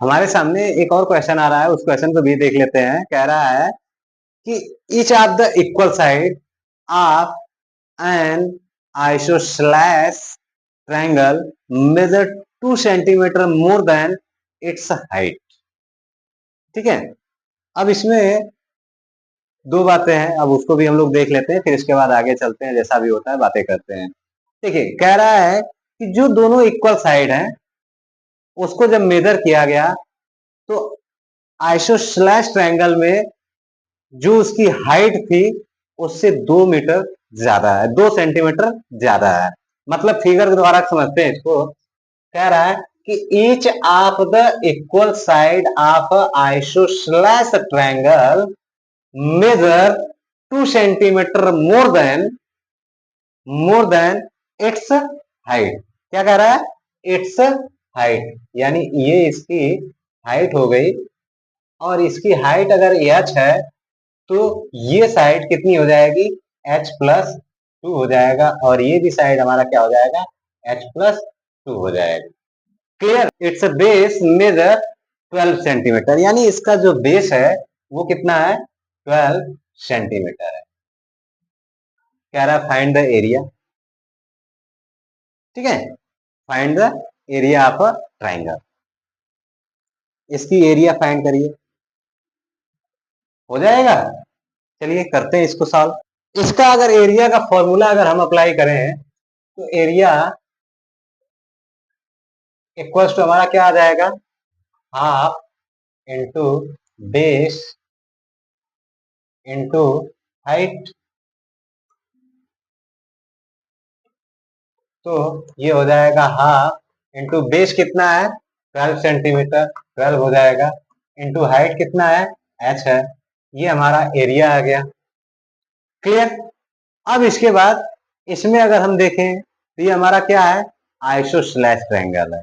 हमारे सामने एक और क्वेश्चन आ रहा है, उस क्वेश्चन को भी देख लेते हैं। कह रहा है कि each of the equal side of an isosceles triangle measure 2 centimetre more than its height. ठीक है, अब इसमें दो बातें हैं, अब उसको भी हम लोग देख लेते हैं, फिर इसके बाद आगे चलते हैं, जैसा भी होता है बातें करते हैं। देखिए, कह रहा है कि जो दोनों इक्वल साइड हैं उसको जब मेजर किया गया तो आइसोसेलेस ट्रायंगल में जो उसकी हाइट थी उससे 2 मीटर ज्यादा है, 2 सेंटीमीटर ज्यादा है। मतलब फिगर द्वारा समझते हैं इसको। कह रहा है कि each of the equal side of isosceles triangle measure 2 centimetre more than its height. क्या कह रहा है? इट्स हाइट, यानी ये इसकी हाइट हो गई, और इसकी हाइट अगर h है तो ये साइड कितनी हो जाएगी? h+2 हो जाएगा, और ये भी साइड हमारा क्या हो जाएगा? h+2 हो जाएगा। Clear? Its base measure 12 centimetre, यानी इसका जो बेस है वो कितना है? 12 सेंटीमीटर है। कह रहा है फाइंड द एरिया। ठीक है, find the area of a triangle. इसकी एरिया फाइंड करिए, हो जाएगा। चलिए करते हैं इसको सॉल्व। इसका अगर एरिया का फॉर्मूला अगर हम अप्लाई करें तो एरिया इक्वल्स टू हमारा क्या आ जाएगा? Half into base into height. तो ये हो जाएगा हाफ इंटू बेस कितना है? 12 सेंटीमीटर, 12 हो जाएगा, इंटू हाइट कितना है? h है। ये हमारा एरिया आ गया। क्लियर? अब इसके बाद इसमें अगर हम देखें तो ये हमारा क्या है? आइसोसेलेस ट्रायंगल है।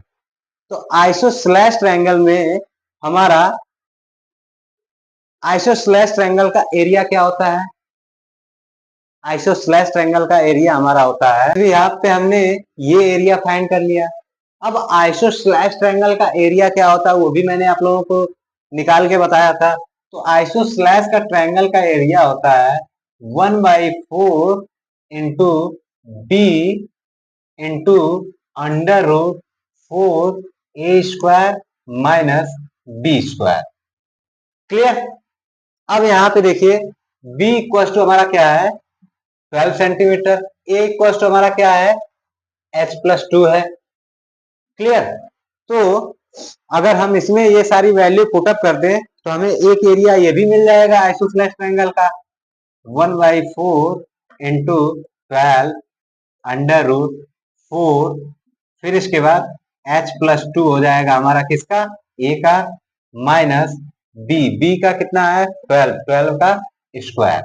तो आइसोसेलेस ट्रायंगल में हमारा आइसोसेलेस ट्रायंगल का एरिया क्या होता है? आइसोसेलेस ट्रायंगल का एरिया हमारा होता है, तो यहाँ पे हमने ये एरिया फाइंड कर लिया। अब आइसोसेलेस ट्रायंगल का एरिया क्या होता है वो भी मैंने आप लोगों को निकाल के बताया था। तो आइसोसेलेस का ट्रायंगल का एरिया होता है 1/4 into b into √4a² minus b²। Clear? अब यहाँ पे देखिए b इक्वल टू हमारा क्या है? 12 सेंटीमीटर। a इक्वल टू हमारा क्या है? h+2 है। क्लियर? तो अगर हम इसमें ये सारी वैल्यू पुटअप कर दें तो हमें एक एरिया ये भी मिल जाएगा आइसोसेलेस ट्रायंगल का, 1/4 इंटू 12 √4, फिर इसके बाद h+2 हो जाएगा हमारा किसका? a का, माइनस b का कितना है? 12 का स्क्वायर।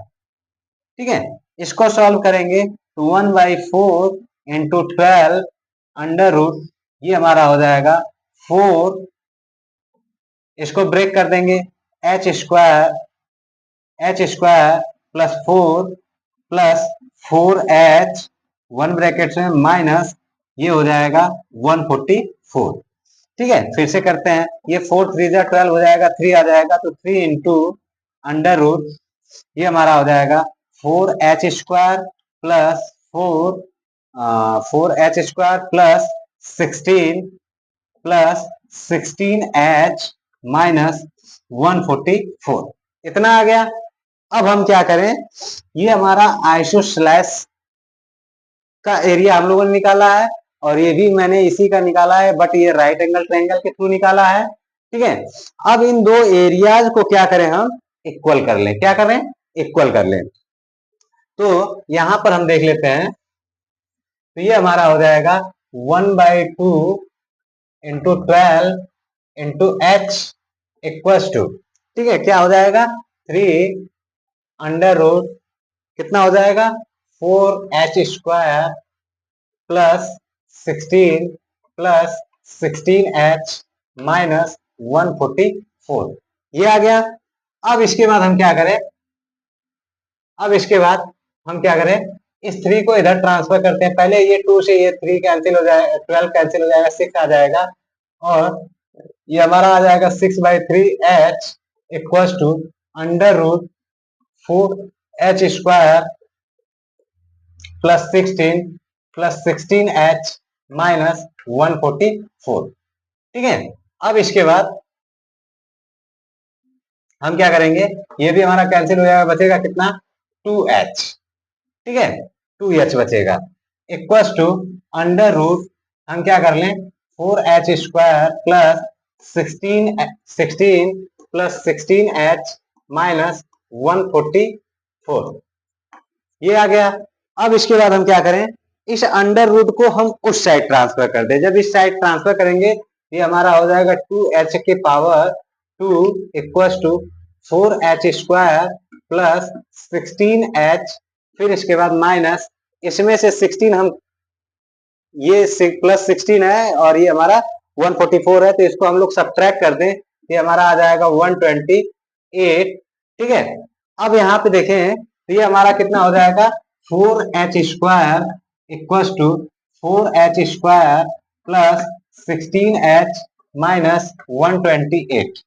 ठीक है, इसको सॉल्व करेंगे तो 1/4 इंटू 12 √ ये हमारा हो जाएगा 4, इसको ब्रेक कर देंगे, h² plus 4 plus 4h 1 bracket में माइनस ये हो जाएगा 144। ठीक है, फिर से करते हैं। ये 4 3 12 हो जाएगा, 3 आ जाएगा, तो 3 इंटू √ ये हमारा हो जाएगा 4h² plus 4h² plus 16h minus 144, इतना आ गया। अब हम क्या करें, ये हमारा आइसोसेलेस का एरिया हम लोगों ने निकाला है, और ये भी मैंने इसी का निकाला है, बट ये राइट एंगल ट्रायंगल के थ्रू निकाला है। ठीक है, अब इन दो एरियाज को क्या करें, हम इक्वल कर लें। क्या करें? इक्वल कर लें। तो यहां पर हम देख लेते हैं, तो ये हमारा हो जाएगा 1/2 into 12 into h equals to, ठीक है, क्या हो जाएगा? 3 कितना हो जाएगा? 4h² plus 16 plus 16h minus 144, ये आ गया। अब इसके बाद हम क्या करें? इस 3 को इधर ट्रांसफर करते हैं। पहले ये 2 से ये 3 कैंसिल हो जाएगा, 12 कैंसिल हो जाएगा, 6 आ जाएगा, और ये हमारा आ जाएगा 6/3h equal to √4h² +16 minus 144। ठीक है, अब इसके बाद हम क्या करेंगे, ये भी हमारा कैंसिल हो जाएगा, बचेगा कितना 2h। ठीक है, 2h बचेगा इक्वल टू अंडर रूट हम क्या कर लें 4h² +16 माइनस 144 ये आ गया। अब इसके बाद हम क्या करें, इस अंडर रूट को हम उस साइड ट्रांसफर कर दें। जब इस साइड ट्रांसफर करेंगे ये हमारा हो जाएगा 2h की power 2 equal to 4h² +16h, फिर इसके बाद माइनस, इसमें से 16 हम ये +16 है और ये हमारा 144 है, तो इसको हम लोग सब्ट्रैक्ट कर दें, ये हमारा आ जाएगा 128। ठीक है, अब यहाँ पे देखें तो ये हमारा कितना हो जाएगा 4h² equal to 4h² +16h minus 128।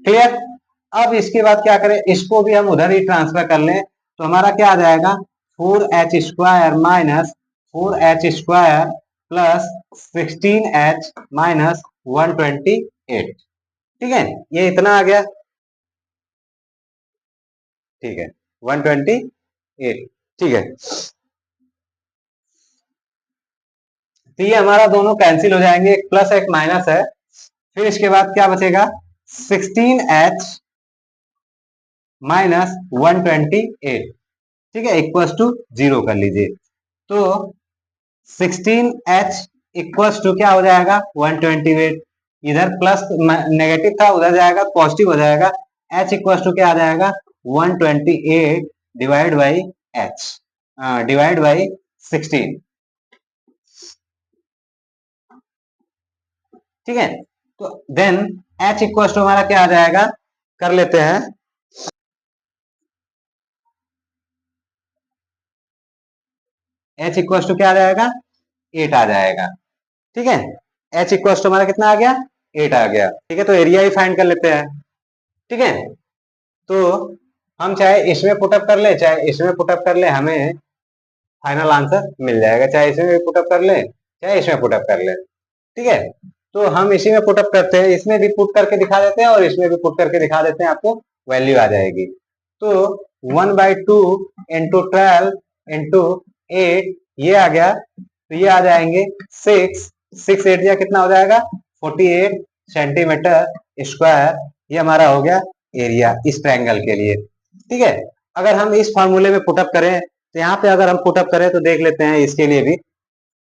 Clear. अब इसके बाद क्या करें, इसको भी हम उधर ही ट्रांसफर कर लें, तो हमारा क्या आ जाएगा 4h² minus 4h² +16h minus 128। ठीक है, ये इतना आ गया। ठीक है 128। ठीक है, तो ये हमारा दोनों कैंसिल हो जाएंगे, एक प्लस एक माइनस है। फिर इसके बाद क्या बचेगा 16h माइनस 128। ठीक है, इक्वल टू 0 कर लीजिए, तो 16h इक्वल टू क्या हो जाएगा 128, इधर प्लस नेगेटिव था उधर जाएगा पॉजिटिव हो जाएगा, h इक्वल टू क्या आ जाएगा 128 divide by h divide by 16। ठीक है, तो देन h इक्वल टू हमारा क्या आ जाएगा, कर लेते हैं, h इक्वल टू क्या आ जाएगा 8 आ जाएगा। ठीक है, h इक्वल टू हमारा कितना आ गया 8 आ गया। ठीक है, तो एरिया ही फाइंड कर लेते हैं। ठीक है, तो हम चाहे इसमें पुटअप कर ले चाहे इसमें पुटअप कर ले, हमें फाइनल आंसर मिल जाएगा, चाहे इसमें भी पुटअप कर ले चाहे इसमें पुटअप कर ले। ठीक है, तो हम इसी में पुटअप करते हैं, इसमें भी पुट करके दिखा देते हैं और इसमें भी पुट करके दिखा देते हैं, आपको वैल्यू आ जाएगी। तो 1/2 इंटू 12 इंटू 8 ये आ गया, तो ये आ जाएंगे 6 8 या कितना हो जाएगा 48 सेंटीमीटर स्क्वायर। ये हमारा हो गया एरिया इस ट्रायंगल के लिए। ठीक है, अगर हम इस फॉर्मूले में पुटअप करें, तो यहाँ पे अगर हम पुटअप करें तो देख लेते हैं इसके लिए भी,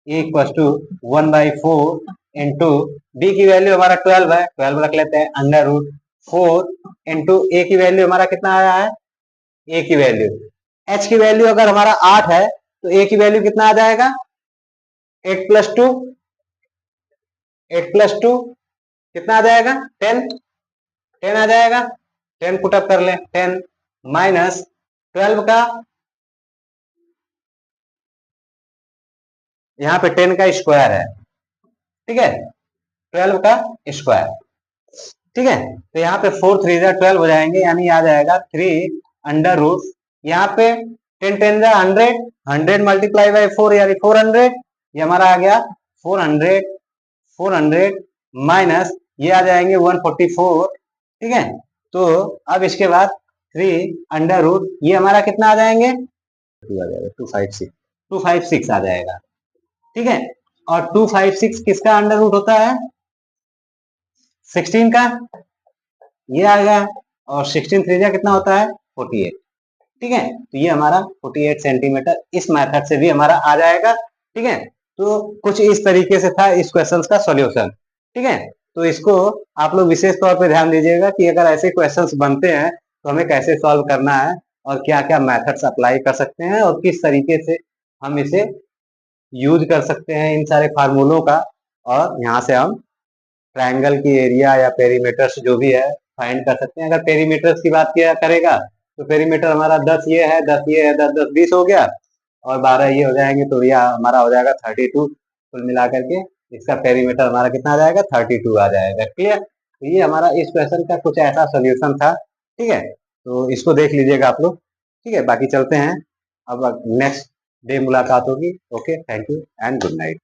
इक्वल टू 1/4 इंटू डी की वैल्यू हमारा 12 है, 12 रख लेते हैं, अंडर रूट 4 इंटू ए की वैल्यू हमारा कितना आया है, ए की वैल्यू, एच की वैल्यू अगर हमारा 8 है तो ए की वैल्यू कितना आ जाएगा 8 + 2, 8 + 2 कितना आ जाएगा 10, 10 आ जाएगा, 10 पुटअप कर ले, 10 माइनस 12 का, यहाँ पे 10 का स्क्वायर है। ठीक है, 12 का स्क्वायर। ठीक है, तो यहाँ पे 4 3 12 हो जाएंगे, यानी आ जाएगा 3 अंडर रूट, यहाँ पे 10 10 100, 100 मल्टीप्लाई बाई 4 यानी 400, ये हमारा आ गया 400, 400 माइनस ये आ जाएंगे 144। ठीक है, तो अब इसके बाद 3 अंडर रूट ये हमारा कितना आ जाएंगे 256, 256 आ जाएगा। ठीक है, और 256 किसका अंडर रूट होता है 16 का, ये आ गया, और 16 3 कितना होता है 48। ठीक है, तो ये हमारा 48 सेंटीमीटर इस मेथड से भी हमारा आ जाएगा। ठीक है, तो कुछ इस तरीके से था इस क्वेश्चंस का सॉल्यूशन। ठीक है, तो इसको आप लोग विशेष तौर पे ध्यान दीजिएगा कि अगर ऐसे क्वेश्चंस बनते हैं तो हमें कैसे सॉल्व करना है और क्या क्या मेथड्स अप्लाई कर सकते हैं और किस तरीके से हम इसे यूज कर सकते हैं इन सारे फार्मूलों का, और यहाँ से हम ट्रायंगल की एरिया या पेरीमीटर्स जो भी है फाइंड कर सकते हैं। अगर पेरीमीटर्स की बात किया करेगा तो पेरीमीटर हमारा 10 ये है, 10 ये है, 10 10 20 हो गया, और 12 ये हो जाएंगे, तो यह हमारा हो जाएगा 32 कुल मिला करके इसका पेरीमीटर हमारा कितना आ जाएगा, 32 आ जाएगा। क्लियर? तो ये हमारा इस क्वेश्चन का कुछ ऐसा सोल्यूशन था। ठीक है, तो इसको देख लीजिएगा आप लोग। ठीक है, बाकी चलते हैं, अब नेक्स्ट डे मुलाकात होगी। Okay, thank you and good night.